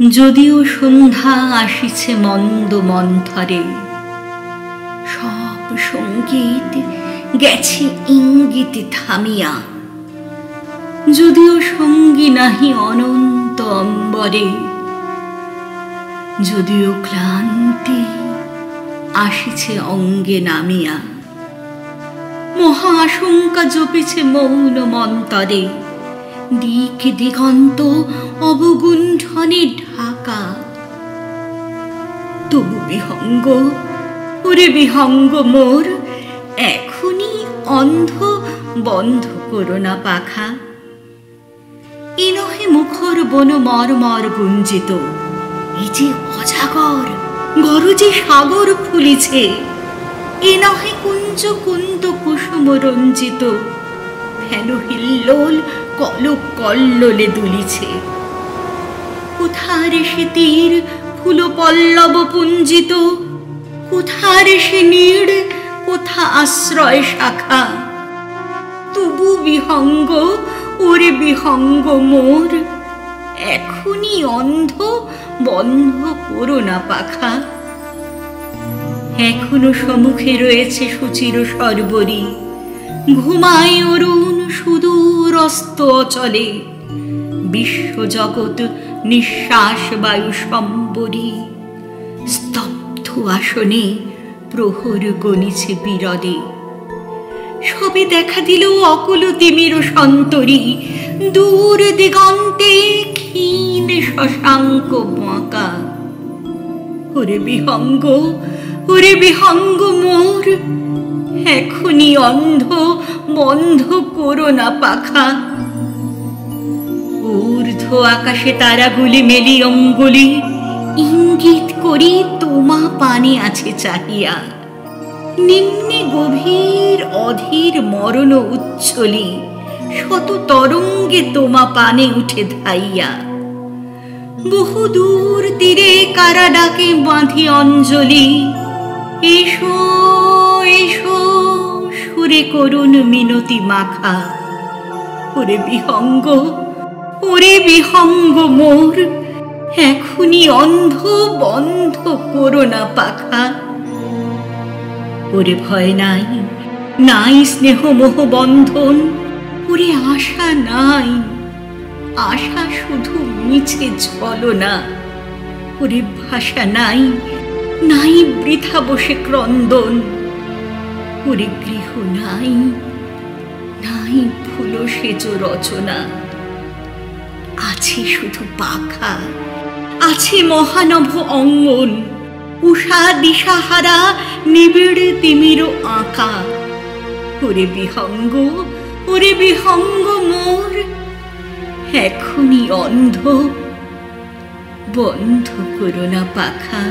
যদিও সন্ধ্যা আসিছে মন্দ মন্থরে, সব সঙ্গীত গেছে ইঙ্গিতে থামিয়া। যদিও সঙ্গী নাহি অনন্ত অম্বরে, যদিও ক্লান্তি আসিছে অঙ্গে নামিয়া। মহা আশঙ্কা জপিছে মৌন মন্তরে, দিক দিগন্ত অবগুণ্ঠনে ঢাকা। তবু বিহঙ্গ, ওরে বিহঙ্গ মোর, এখনই অন্ধ বন্ধ করো না পাখা। এ নহে মুখর বন মর্মর গুঞ্জিত, এ যে অজাগর গরজে সাগর ফুলিছে। এ নহে কুঞ্জ কুন্দ কুসুম রঞ্জিত, ফেন হিল্লোল কলক কল্লোলে দুলিছে। কোথার সে তীর ফুল পল্লব পুঞ্জিত, কোথার সে নীড়, কোথা আশ্রয় শাখা। তবু বিহঙ্গ, ওরে বিহঙ্গ মোর, এখনই অন্ধ বন্ধ করো না পাখা। এখনো সম্মুখে রয়েছে সুচির সর্বরী, ঘুমায় অরুণ সুদূর অস্ত অচলে। বিশ্বজগৎ নিঃশ্বাস বায়ু সম্বরী, স্তব্ধ আসনে প্রহর গণিছে বিরলে। সবে দেখা দিল অকুল তিমির সন্তরী, দূর দিগন্তে ক্ষীণ শশাঙ্ক বাঁকা। ওরে বিহঙ্গ, ওরে বিহঙ্গ মোর, এখনই অন্ধ বন্ধ করো না পাখা। ঊর্ধ্ব আকাশে তারাগুলি মেলি অঙ্গুলি, ইঙ্গিত করি তোমা পানে আছে চাহিয়া। নিম্নে গভীর অধীর মরণ উচ্ছলি, শত তরঙ্গে তোমা পানে উঠে ধাইয়া। বহু দূর তীরে কারা ডাকে বাঁধি অঞ্জলি, এসো এসো সুরে করুণ মিনতি মাখা। ওরে বিহঙ্গ, ওরে বিহঙ্গ মোর, এখনই অন্ধ বন্ধ করো না পাখা। ওরে ভয় নাই, নাই স্নেহ মোহ বন্ধন, ওরে আশা নাই, আশা শুধু মিছে ছলনা। ওরে ভাষা নাই, নাই বৃথা বসে ক্রন্দন। ওরে গৃহ নাই, নাই ফুল সেজ রচনা। আছে শুধু পাখা, আছে মহানভ অঙ্গন, উষা দিশাহারা নিবিড় তিমির আঁকা। ওরে বিহঙ্গ, ওরে বিহঙ্গ মোর, এখনই অন্ধ বন্ধ করো না পাখা।